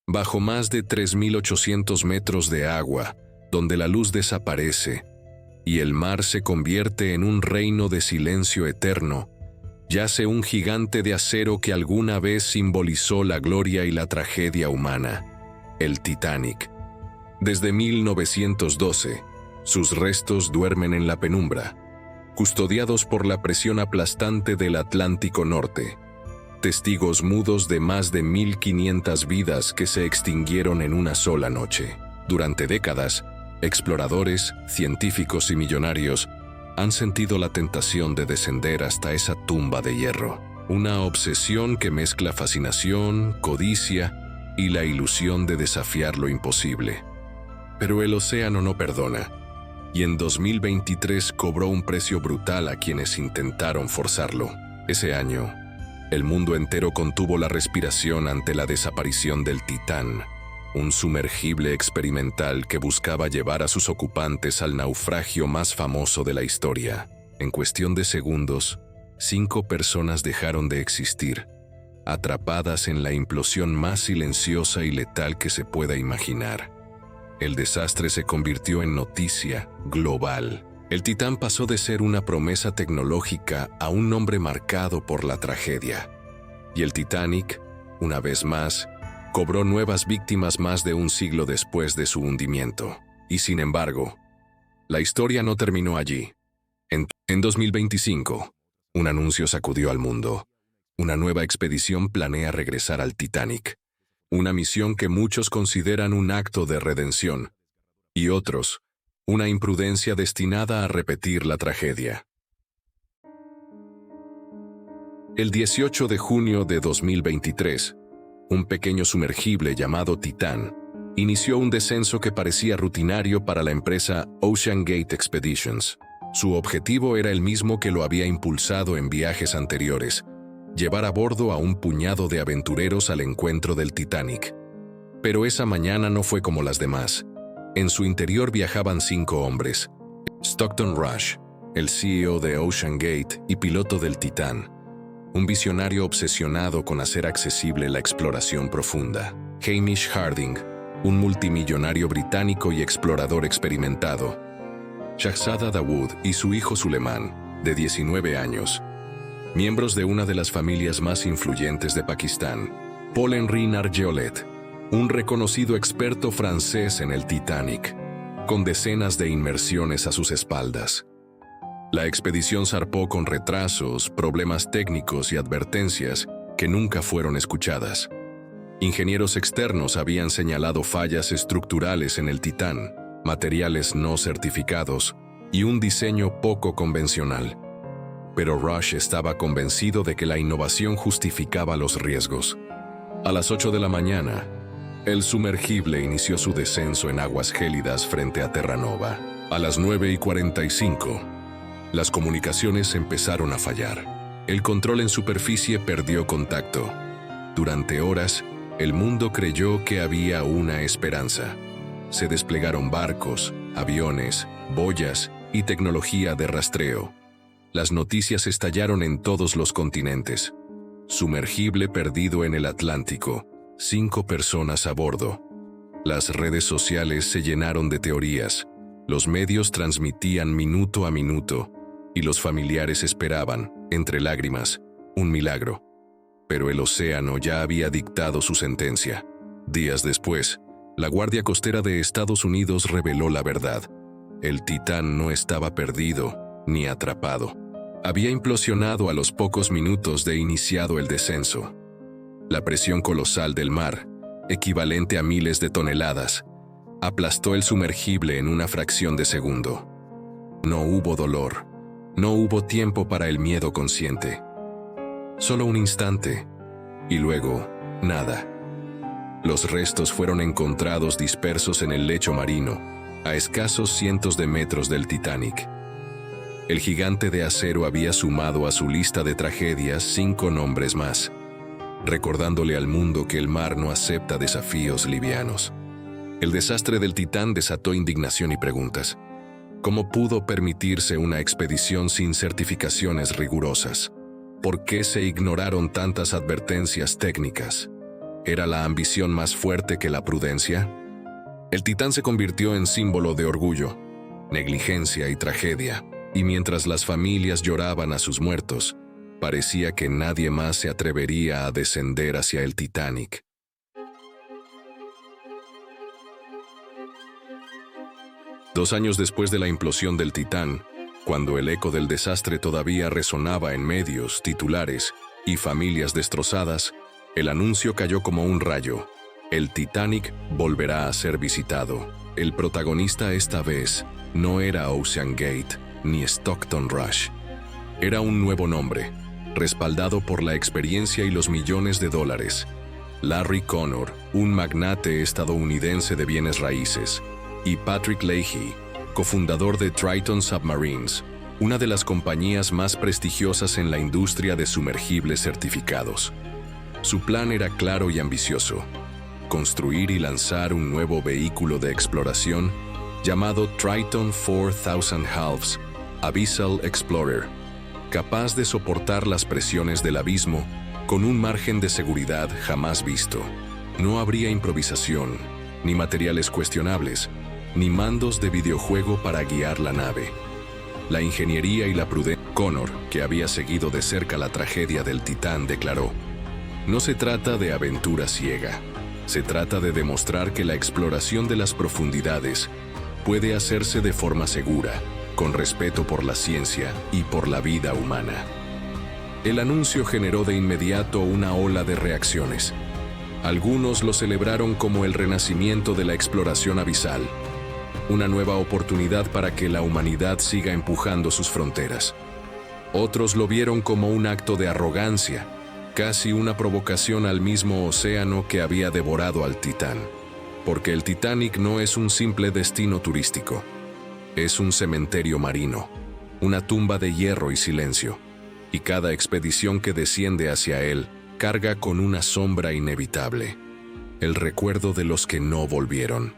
bajo más de 3.800 metros de agua, donde la luz desaparece y el mar se convierte en un reino de silencio eterno, yace un gigante de acero que alguna vez simbolizó la gloria y la tragedia humana, el Titanic. Desde 1912, sus restos duermen en la penumbra, custodiados por la presión aplastante del Atlántico Norte, testigos mudos de más de 1.500 vidas que se extinguieron en una sola noche. Durante décadas, exploradores, científicos y millonarios han sentido la tentación de descender hasta esa tumba de hierro, una obsesión que mezcla fascinación, codicia y la ilusión de desafiar lo imposible. Pero el océano no perdona, y en 2023 cobró un precio brutal a quienes intentaron forzarlo. Ese año, el mundo entero contuvo la respiración ante la desaparición del Titán, un sumergible experimental que buscaba llevar a sus ocupantes al naufragio más famoso de la historia. En cuestión de segundos, 5 personas dejaron de existir, atrapadas en la implosión más silenciosa y letal que se pueda imaginar. El desastre se convirtió en noticia global. El Titán pasó de ser una promesa tecnológica a un nombre marcado por la tragedia. Y el Titanic, una vez más, cobró nuevas víctimas más de un siglo después de su hundimiento. Y sin embargo, la historia no terminó allí. En 2025, un anuncio sacudió al mundo. Una nueva expedición planea regresar al Titanic. Una misión que muchos consideran un acto de redención, y otros, una imprudencia destinada a repetir la tragedia. El 18 de junio de 2023, un pequeño sumergible llamado Titán inició un descenso que parecía rutinario para la empresa Ocean Gate Expeditions. Su objetivo era el mismo que lo había impulsado en viajes anteriores: llevar a bordo a un puñado de aventureros al encuentro del Titanic. Pero esa mañana no fue como las demás. En su interior viajaban 5 hombres: Stockton Rush, el CEO de Ocean Gate y piloto del Titán, un visionario obsesionado con hacer accesible la exploración profunda; Hamish Harding, un multimillonario británico y explorador experimentado; Shahzada Dawood y su hijo Suleiman, de 19 años, miembros de una de las familias más influyentes de Pakistán; Paul-Henri Nargeolet, un reconocido experto francés en el Titanic, con decenas de inmersiones a sus espaldas. La expedición zarpó con retrasos, problemas técnicos y advertencias que nunca fueron escuchadas. Ingenieros externos habían señalado fallas estructurales en el Titán, materiales no certificados y un diseño poco convencional. Pero Rush estaba convencido de que la innovación justificaba los riesgos. A las 8 de la mañana, el sumergible inició su descenso en aguas gélidas frente a Terranova. A las 9:45, las comunicaciones empezaron a fallar. El control en superficie perdió contacto. Durante horas, el mundo creyó que había una esperanza. Se desplegaron barcos, aviones, boyas y tecnología de rastreo. Las noticias estallaron en todos los continentes. Sumergible perdido en el Atlántico, 5 personas a bordo. Las redes sociales se llenaron de teorías. Los medios transmitían minuto a minuto, y los familiares esperaban, entre lágrimas, un milagro. Pero el océano ya había dictado su sentencia. Días después, la Guardia Costera de Estados Unidos reveló la verdad. El Titán no estaba perdido ni atrapado. Había implosionado a los pocos minutos de iniciado el descenso. La presión colosal del mar, equivalente a miles de toneladas, aplastó el sumergible en una fracción de segundo. No hubo dolor, no hubo tiempo para el miedo consciente. Solo un instante, y luego, nada. Los restos fueron encontrados dispersos en el lecho marino, a escasos cientos de metros del Titanic. El gigante de acero había sumado a su lista de tragedias 5 nombres más, recordándole al mundo que el mar no acepta desafíos livianos. El desastre del Titán desató indignación y preguntas. ¿Cómo pudo permitirse una expedición sin certificaciones rigurosas? ¿Por qué se ignoraron tantas advertencias técnicas? ¿Era la ambición más fuerte que la prudencia? El Titán se convirtió en símbolo de orgullo, negligencia y tragedia, y mientras las familias lloraban a sus muertos, parecía que nadie más se atrevería a descender hacia el Titanic. Dos años después de la implosión del Titán, cuando el eco del desastre todavía resonaba en medios, titulares y familias destrozadas, el anuncio cayó como un rayo. El Titanic volverá a ser visitado. El protagonista esta vez no era Ocean Gate ni Stockton Rush. Era un nuevo nombre, respaldado por la experiencia y los millones de dólares. Larry Connor, un magnate estadounidense de bienes raíces, y Patrick Leahy, cofundador de Triton Submarines, una de las compañías más prestigiosas en la industria de sumergibles certificados. Su plan era claro y ambicioso: construir y lanzar un nuevo vehículo de exploración llamado Triton 4000 Halves Abyssal Explorer, capaz de soportar las presiones del abismo con un margen de seguridad jamás visto. No habría improvisación, ni materiales cuestionables, ni mandos de videojuego para guiar la nave. La ingeniería y la prudencia. Connor, que había seguido de cerca la tragedia del Titán, declaró: "No se trata de aventura ciega. Se trata de demostrar que la exploración de las profundidades puede hacerse de forma segura, con respeto por la ciencia y por la vida humana". El anuncio generó de inmediato una ola de reacciones. Algunos lo celebraron como el renacimiento de la exploración abisal, una nueva oportunidad para que la humanidad siga empujando sus fronteras. Otros lo vieron como un acto de arrogancia, casi una provocación al mismo océano que había devorado al Titán. Porque el Titanic no es un simple destino turístico. Es un cementerio marino, una tumba de hierro y silencio, y cada expedición que desciende hacia él carga con una sombra inevitable: el recuerdo de los que no volvieron.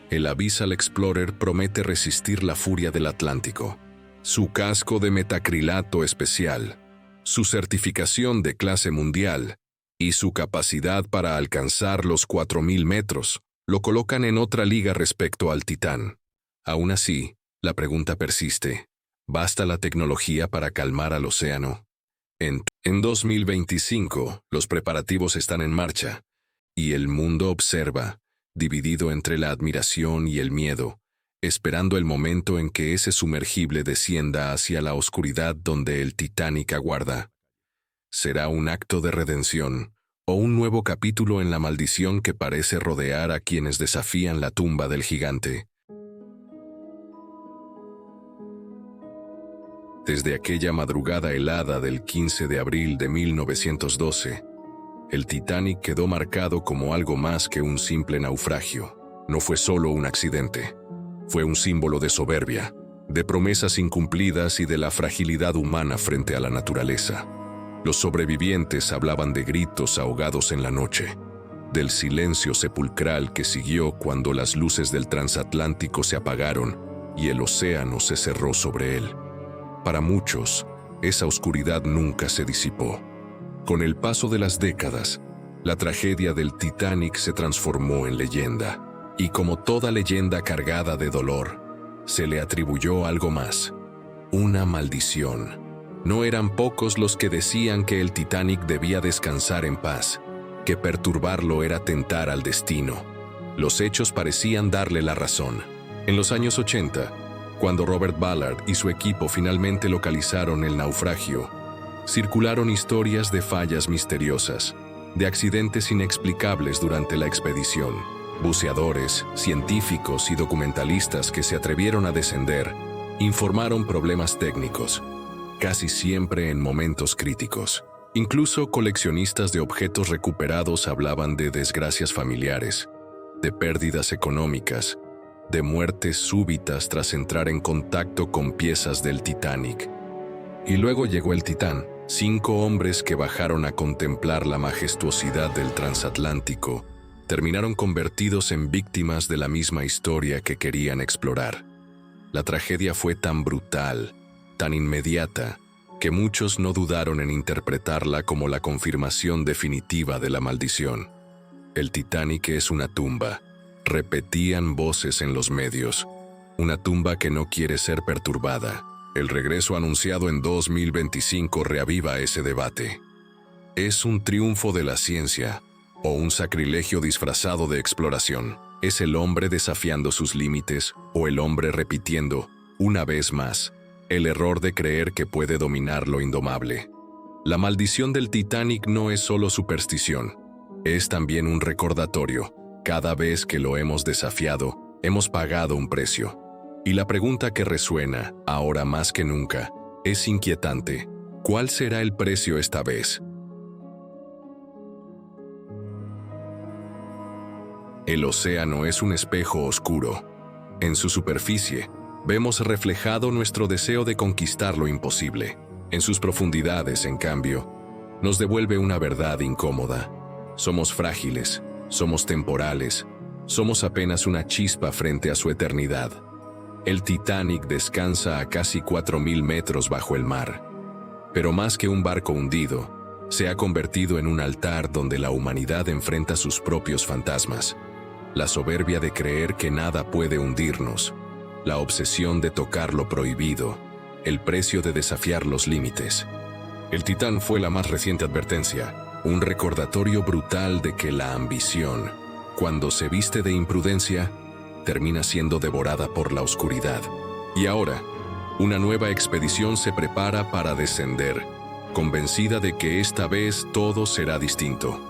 El Abyssal Explorer promete resistir la furia del Atlántico. Su casco de metacrilato especial, su certificación de clase mundial y su capacidad para alcanzar los 4000 metros lo colocan en otra liga respecto al Titán. Aún así, la pregunta persiste: ¿basta la tecnología para calmar al océano? En 2025, los preparativos están en marcha, y el mundo observa, dividido entre la admiración y el miedo, esperando el momento en que ese sumergible descienda hacia la oscuridad donde el Titanic aguarda. ¿Será un acto de redención o un nuevo capítulo en la maldición que parece rodear a quienes desafían la tumba del gigante? Desde aquella madrugada helada del 15 de abril de 1912, el Titanic quedó marcado como algo más que un simple naufragio. No fue solo un accidente. Fue un símbolo de soberbia, de promesas incumplidas y de la fragilidad humana frente a la naturaleza. Los sobrevivientes hablaban de gritos ahogados en la noche, del silencio sepulcral que siguió cuando las luces del transatlántico se apagaron y el océano se cerró sobre él. Para muchos, esa oscuridad nunca se disipó. Con el paso de las décadas, la tragedia del Titanic se transformó en leyenda, y como toda leyenda cargada de dolor, se le atribuyó algo más: una maldición. No eran pocos los que decían que el Titanic debía descansar en paz, que perturbarlo era tentar al destino. Los hechos parecían darle la razón. En los años 80, cuando Robert Ballard y su equipo finalmente localizaron el naufragio, circularon historias de fallas misteriosas, de accidentes inexplicables durante la expedición. Buceadores, científicos y documentalistas que se atrevieron a descender informaron problemas técnicos, casi siempre en momentos críticos. Incluso coleccionistas de objetos recuperados hablaban de desgracias familiares, de pérdidas económicas, de muertes súbitas tras entrar en contacto con piezas del Titanic. Y luego llegó el Titán. 5 hombres que bajaron a contemplar la majestuosidad del transatlántico terminaron convertidos en víctimas de la misma historia que querían explorar. La tragedia fue tan brutal, tan inmediata, que muchos no dudaron en interpretarla como la confirmación definitiva de la maldición. El Titanic es una tumba, repetían voces en los medios. Una tumba que no quiere ser perturbada. El regreso anunciado en 2025 reaviva ese debate. ¿Es un triunfo de la ciencia o un sacrilegio disfrazado de exploración? ¿Es el hombre desafiando sus límites o el hombre repitiendo, una vez más, el error de creer que puede dominar lo indomable? La maldición del Titanic no es solo superstición, es también un recordatorio. Cada vez que lo hemos desafiado, hemos pagado un precio. Y la pregunta que resuena, ahora más que nunca, es inquietante. ¿Cuál será el precio esta vez? El océano es un espejo oscuro. En su superficie, vemos reflejado nuestro deseo de conquistar lo imposible. En sus profundidades, en cambio, nos devuelve una verdad incómoda. Somos frágiles, somos temporales, somos apenas una chispa frente a su eternidad. El Titanic descansa a casi 4.000 metros bajo el mar. Pero más que un barco hundido, se ha convertido en un altar donde la humanidad enfrenta sus propios fantasmas. La soberbia de creer que nada puede hundirnos, la obsesión de tocar lo prohibido, el precio de desafiar los límites. El Titán fue la más reciente advertencia, un recordatorio brutal de que la ambición, cuando se viste de imprudencia, termina siendo devorada por la oscuridad. Y ahora, una nueva expedición se prepara para descender, convencida de que esta vez todo será distinto.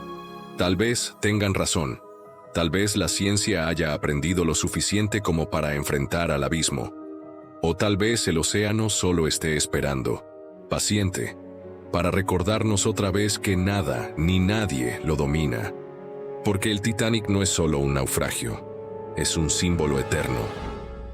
Tal vez tengan razón. Tal vez la ciencia haya aprendido lo suficiente como para enfrentar al abismo. O tal vez el océano solo esté esperando, paciente, para recordarnos otra vez que nada ni nadie lo domina. Porque el Titanic no es solo un naufragio, es un símbolo eterno,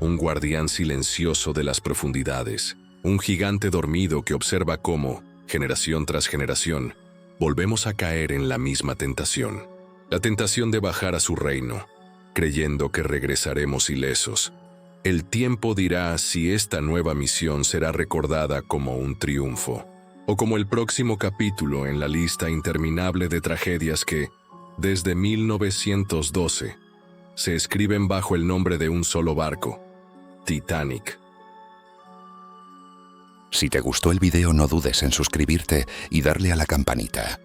un guardián silencioso de las profundidades, un gigante dormido que observa cómo, generación tras generación, volvemos a caer en la misma tentación. La tentación de bajar a su reino, creyendo que regresaremos ilesos. El tiempo dirá si esta nueva misión será recordada como un triunfo, o como el próximo capítulo en la lista interminable de tragedias que, desde 1912, se escriben bajo el nombre de un solo barco, Titanic. Si te gustó el video, no dudes en suscribirte y darle a la campanita.